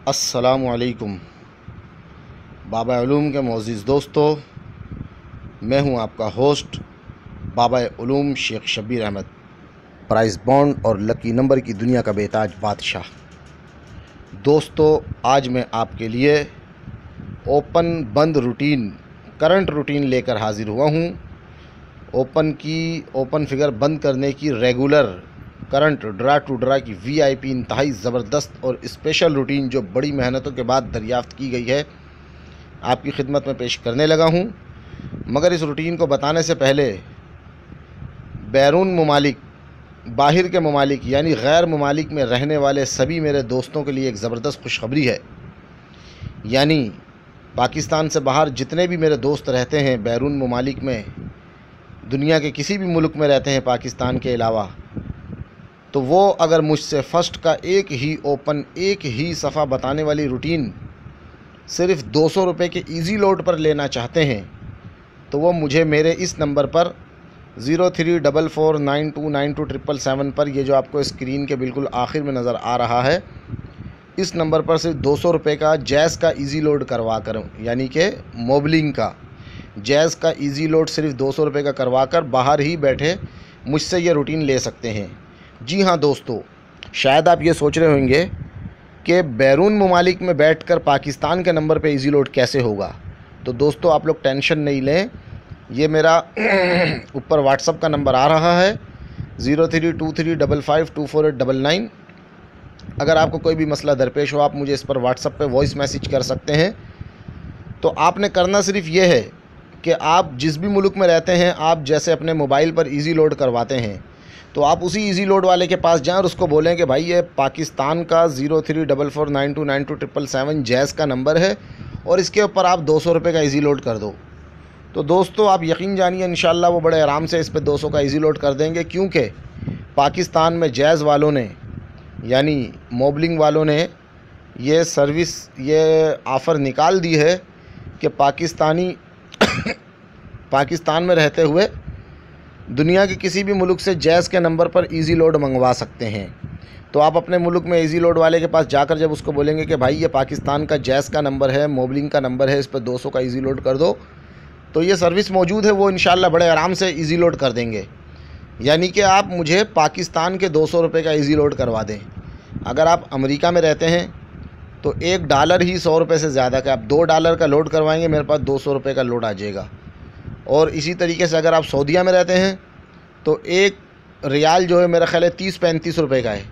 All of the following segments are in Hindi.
अस्सलामुअलैकुम बाबा उलूम के मोअज़्ज़िज़ दोस्तों, मैं हूं आपका होस्ट बाबा उलूम शेख शब्बीर अहमद, प्राइज़ बॉन्ड और लकी नंबर की दुनिया का बेताज बादशाह। दोस्तों, आज मैं आपके लिए ओपन बंद रूटीन, करंट रूटीन लेकर हाज़िर हुआ हूं। ओपन फिगर बंद करने की regular current draw to draw की वीआईपी इंतहाई ज़बरदस्त और स्पेशल रूटीन जो बड़ी मेहनतों के बाद दरियाफ़्त की गई है, आपकी खिदमत में पेश करने लगा हूं। मगर इस रूटीन को बताने से पहले बैरून ममालिक, बाहर के ममालिक यानी गैर ममालिक में रहने वाले सभी मेरे दोस्तों के लिए एक ज़बरदस्त खुशखबरी है। यानी पाकिस्तान से बाहर जितने भी मेरे दोस्त रहते हैं बैरून ममालिक में, दुनिया के किसी भी मुल्क में रहते हैं पाकिस्तान के अलावा, तो वो अगर मुझसे फ़र्स्ट का एक ही ओपन, एक ही सफ़ा बताने वाली रूटीन सिर्फ़ 200 रुपये के इजी लोड पर लेना चाहते हैं, तो वो मुझे मेरे इस नंबर पर 0344929277 पर, ये जो आपको स्क्रीन के बिल्कुल आखिर में नज़र आ रहा है, इस नंबर पर सिर्फ 200 रुपये का जैज़ का इजी लोड करवा कर, यानी कि मोबलिंग का जैज़ का इजी लोड सिर्फ 200 रुपये का करवा कर बाहर ही बैठे मुझसे ये रूटीन ले सकते हैं। जी हाँ दोस्तों, शायद आप ये सोच रहे होंगे कि बैरून ममालिक में बैठकर पाकिस्तान के नंबर पे इजी लोड कैसे होगा। तो दोस्तों, आप लोग टेंशन नहीं लें, ये मेरा ऊपर व्हाट्सअप का नंबर आ रहा है 0323552489। अगर आपको कोई भी मसला दरपेश हो, आप मुझे इस पर व्हाट्सअप पे वॉइस मैसेज कर सकते हैं। तो आपने करना सिर्फ ये है कि आप जिस भी मुल्क में रहते हैं, आप जैसे अपने मोबाइल पर इजी लोड करवाते हैं, तो आप उसी इजी लोड वाले के पास जाएं और उसको बोलें कि भाई ये पाकिस्तान का 0344929277 जैज़ का नंबर है और इसके ऊपर आप 200 रुपये का इजी लोड कर दो। तो दोस्तों, आप यकीन जानिए इंशाल्लाह वो बड़े आराम से इस पे 200 का इजी लोड कर देंगे, क्योंकि पाकिस्तान में जैज़ वालों ने, यानी मोबलिंग वालों ने ये सर्विस, ये ऑफ़र निकाल दी है कि पाकिस्तान में रहते हुए दुनिया के किसी भी मुल्क से जैज़ के नंबर पर इजी लोड मंगवा सकते हैं। तो आप अपने मुल्क में इजी लोड वाले के पास जाकर जब उसको बोलेंगे कि भाई ये पाकिस्तान का जैज़ का नंबर है, मोबलिंग का नंबर है, इस पर 200 का इजी लोड कर दो, तो ये सर्विस मौजूद है, वो इंशाल्लाह बड़े आराम से इजी लोड कर देंगे। यानी कि आप मुझे पाकिस्तान के 200 रुपये का इजी लोड करवा दें। अगर आप अमेरिका में रहते हैं तो $1 ही 100 रुपये से ज़्यादा का, आप $2 का लोड करवाएंगे, मेरे पास 200 रुपये का लोड आ जाएगा। और इसी तरीके से अगर आप सऊदीया में रहते हैं तो 1 रियाल जो है मेरा ख्याल है 30-35 रुपये का है।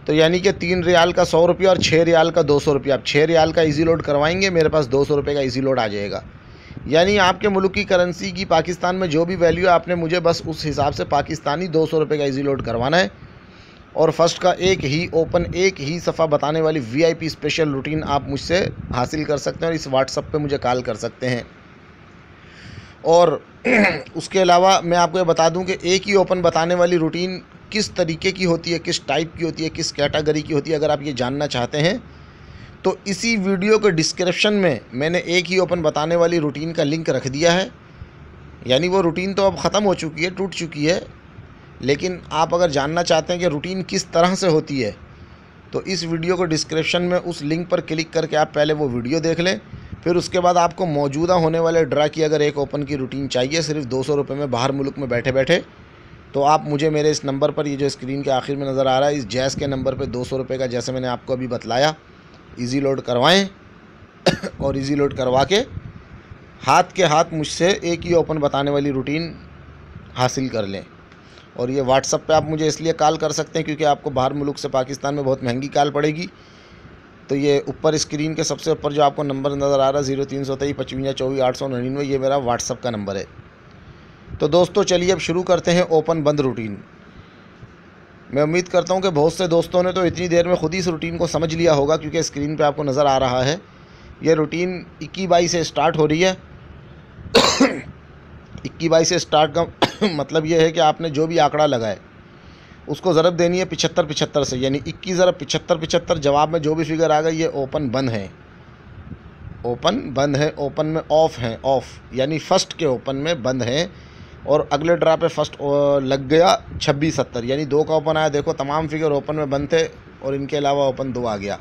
तो यानी कि 3 रियाल का 100 रुपये और 6 रियाल का 200 रुपये। आप 6 रियाल का इजी लोड करवाएंगे, मेरे पास 200 रुपये का इजी लोड आ जाएगा। यानी आपके मुल्क की करेंसी की पाकिस्तान में जो भी वैल्यू है, आपने मुझे बस उस हिसाब से पाकिस्तानी 200 रुपये का इजी लोड करवाना है। और फर्स्ट का एक ही ओपन, एक ही सफ़ा बताने वाली वीआईपी स्पेशल रूटीन आप मुझसे हासिल कर सकते हैं और इस व्हाट्सअप पे मुझे कॉल कर सकते हैं। और उसके अलावा मैं आपको ये बता दूं कि एक ही ओपन बताने वाली रूटीन किस तरीके की होती है, किस टाइप की होती है, किस कैटेगरी की होती है, अगर आप ये जानना चाहते हैं तो इसी वीडियो के डिस्क्रिप्शन में मैंने एक ही ओपन बताने वाली रूटीन का लिंक रख दिया है। यानी वो रूटीन तो अब ख़त्म हो चुकी है, टूट चुकी है, लेकिन आप अगर जानना चाहते हैं कि रूटीन किस तरह से होती है, तो इस वीडियो को डिस्क्रिप्शन में उस लिंक पर क्लिक करके आप पहले वो वीडियो देख लें। फिर उसके बाद आपको मौजूदा होने वाले ड्रा की अगर एक ओपन की रूटीन चाहिए सिर्फ 200 रुपये में बाहर मुल्क में बैठे बैठे, तो आप मुझे मेरे इस नंबर पर, ये जो स्क्रीन के आखिर में नज़र आ रहा है, इस जैज़ के नंबर पर 200 रुपये का, जैसे मैंने आपको अभी बतलाया, इजी लोड करवाएं और इजी लोड करवा के हाथ के हाथ मुझसे एक ही ओपन बताने वाली रूटीन हासिल कर लें। और ये व्हाट्सअप पे आप मुझे इसलिए कॉल कर सकते हैं क्योंकि आपको बाहर मुल्क से पाकिस्तान में बहुत महंगी कॉल पड़ेगी। तो ये ऊपर स्क्रीन के सबसे ऊपर जो आपको नंबर नज़र आ रहा है 03235524 ये मेरा व्हाट्सअप का नंबर है। तो दोस्तों, चलिए अब शुरू करते हैं ओपन बंद रूटीन। मैं उम्मीद करता हूँ कि बहुत से दोस्तों ने तो इतनी देर में ख़ुद ही इस रूटीन को समझ लिया होगा, क्योंकि स्क्रीन पे आपको नज़र आ रहा है ये रूटीन 21-22 से स्टार्ट हो रही है। 21-22 से स्टार्ट का मतलब ये है कि आपने जो भी आंकड़ा लगाए उसको ज़रब देनी है 75-75 से, यानी 21 ज़रब 75-75, जवाब में जो भी फिगर आ गई ये ओपन बंद है, ओपन बंद है, ओपन में ऑफ़ हैं, ऑफ़ यानी फ़र्स्ट के ओपन में बंद हैं। और अगले ड्रा पे फर्स्ट लग गया 26-70, यानी 2 का ओपन आया, देखो तमाम फिगर ओपन में बंद थे और इनके अलावा ओपन 2 आ गया।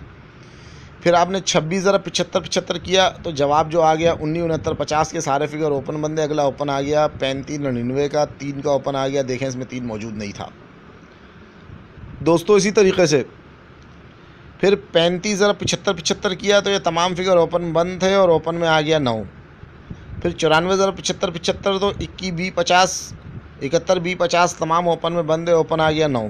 फिर आपने 26 ज़रा 75 75 किया तो जवाब जो आ गया 19 69 50 के सारे फिगर ओपन बंदे। अगला ओपन आ गया 35 99 का, 3 का ओपन आ गया, देखें इसमें 3 मौजूद नहीं था दोस्तों। इसी तरीके से फिर 35 ज़रा 75 75 किया तो ये तमाम फिगर ओपन बंद थे और ओपन में आ गया 9। फिर 94 ज़रा 75 75 तो 21 B 50 71 B 50 तमाम ओपन में बंद है, ओपन आ गया 9।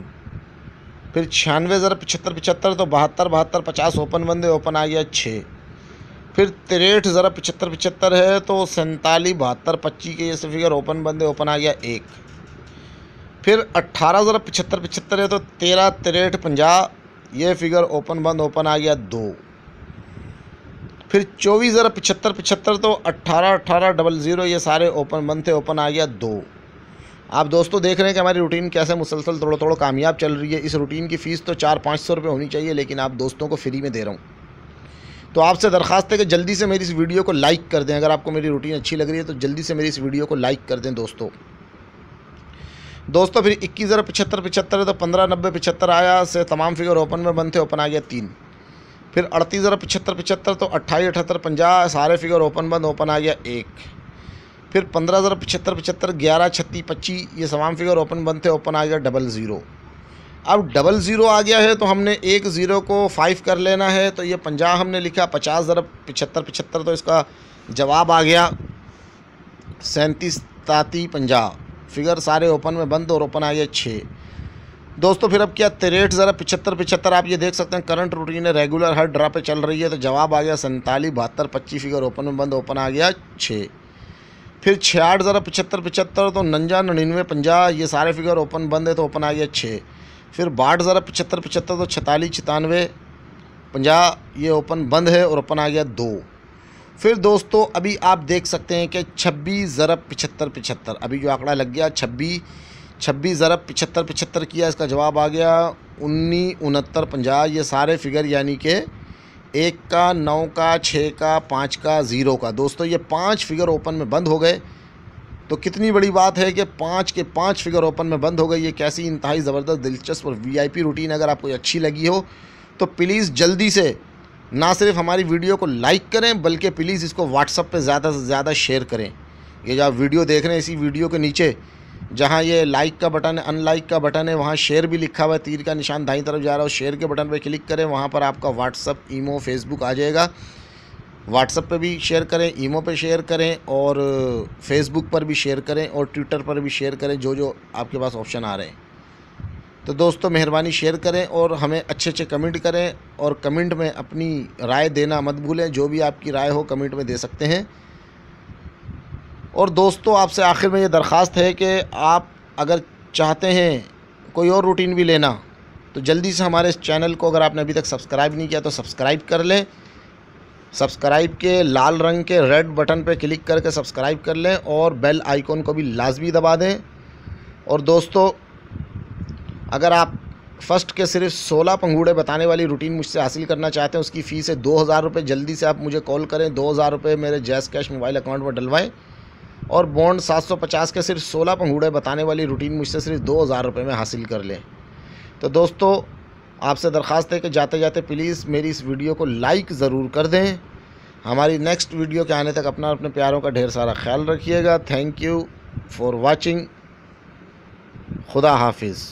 फिर 96 ज़रा 75 75 तो 72 72 50 ओपन बंद है, ओपन आ गया 6। फिर 63 ज़रा 75 75 है तो 47 72 25 के जैसे फिगर ओपन बंद है, ओपन आ गया 1। फिर 18 ज़रा 75 75 है तो 13 63 50 ये फिगर ओपन बंद, ओपन आ गया 2। फिर 24 ज़रा 75 75 तो 18 18 00 ये सारे ओपन बंद थे, ओपन आ गया 2। आप दोस्तों देख रहे हैं कि हमारी रूटीन कैसे मुसलसल थोड़ा थोड़ा कामयाब चल रही है। इस रूटीन की फ़ीस तो 400-500 रुपये होनी चाहिए, लेकिन आप दोस्तों को फ्री में दे रहा हूँ। तो आपसे दरख्वास्त है कि जल्दी से मेरी इस वीडियो को लाइक कर दें। अगर आपको मेरी रूटीन अच्छी लग रही है तो जल्दी से मेरी इस वीडियो को लाइक कर दें दोस्तों। फिर 21 ज़रा 75 75 तो 15 90 75 आया से तमाम फिगर ओपन में बंद थे, ओपन आ गया 3। फिर 38 ज़रा 75 75 तो 28 78 50 सारे फिगर ओपन बंद, ओपन आ गया 1। फिर 15 ज़रा 75 75 11 36 25 ये तमाम फिगर ओपन बंद थे, ओपन आ गया 00। अब 00 आ गया है तो हमने एक ज़ीरो को 5 कर लेना है, तो ये 50 हमने लिखा। 50 ज़रा 75 75 तो इसका जवाब आ गया 37 37 50 फिगर सारे ओपन में बंद और ओपन आ गया 6 दोस्तों। फिर अब क्या 63 ज़रा 75 75 आप ये देख सकते हैं करंट रूटीन है, रेगुलर हर ड्रा पे चल रही है, तो जवाब आ गया 47 72 25 फिगर ओपन में बंद, ओपन आ गया 6। फिर 66 ज़रा 75 75 तो 49 99 50 ये सारे फिगर ओपन बंद है, तो ओपन आ गया 6। फिर 62 ज़रा 75 75 तो 46 96 50 ये ओपन बंद है और ओपन आ गया 2। फिर दोस्तों अभी आप देख सकते हैं कि 26 ज़रा 75 75 अभी जो आंकड़ा लग गया 26 ज़रा 75 75 किया, इसका जवाब आ गया 19 69 50 ये सारे फिगर यानी कि 1 का 9 का 6 का 5 का 0 का। दोस्तों ये 5 फिगर ओपन में बंद हो गए, तो कितनी बड़ी बात है कि 5 के 5 फिगर ओपन में बंद हो गई। ये कैसी इंतहाई ज़बरदस्त दिलचस्प और VIP रूटीन अगर आपको अच्छी लगी हो तो प्लीज़ जल्दी से ना सिर्फ हमारी वीडियो को लाइक करें बल्कि प्लीज़ इसको व्हाट्सएप पे ज़्यादा से ज़्यादा शेयर करें। ये जो आप वीडियो देख रहे हैं इसी वीडियो के नीचे जहाँ ये लाइक का बटन है, अनलाइक का बटन है, वहाँ शेयर भी लिखा हुआ है, तीर का निशान दाईं तरफ जा रहा है, शेयर के बटन पे क्लिक करें, वहाँ पर आपका व्हाट्सएप ईमो फेसबुक आ जाएगा। व्हाट्सएप पे भी शेयर करें, ईमो पे शेयर करें और फेसबुक पर भी शेयर करें और ट्विटर पर भी शेयर करें, जो जो आपके पास ऑप्शन आ रहे हैं। तो दोस्तों मेहरबानी शेयर करें और हमें अच्छे अच्छे कमेंट करें और कमेंट में अपनी राय देना मत भूलें। जो भी आपकी राय हो कमेंट में दे सकते हैं। और दोस्तों आपसे आखिर में ये दरख्वास्त है कि आप अगर चाहते हैं कोई और रूटीन भी लेना तो जल्दी से हमारे इस चैनल को अगर आपने अभी तक सब्सक्राइब नहीं किया तो सब्सक्राइब कर लें। सब्सक्राइब के लाल रंग के रेड बटन पर क्लिक करके सब्सक्राइब कर लें और बेल आइकॉन को भी लाजमी दबा दें। और दोस्तों अगर आप फर्स्ट के सिर्फ 16 पंगूड़े बताने वाली रूटीन मुझसे हासिल करना चाहते हैं, उसकी फ़ीस है 2000 रुपये। जल्दी से आप मुझे कॉल करें, 2000 रुपये मेरे जैज़ कैश मोबाइल अकाउंट में डलवाएं और बॉन्ड 750 के सिर्फ 16 पंगूड़े बताने वाली रूटीन मुझसे सिर्फ 2000 रुपये में हासिल कर लें। तो दोस्तों आपसे दरख्वास्त है कि जाते जाते प्लीज़ मेरी इस वीडियो को लाइक ज़रूर कर दें। हमारी नेक्स्ट वीडियो के आने तक अपना अपने प्यारों का ढेर सारा ख्याल रखिएगा। Thank you for watching. खुदा हाफिज़।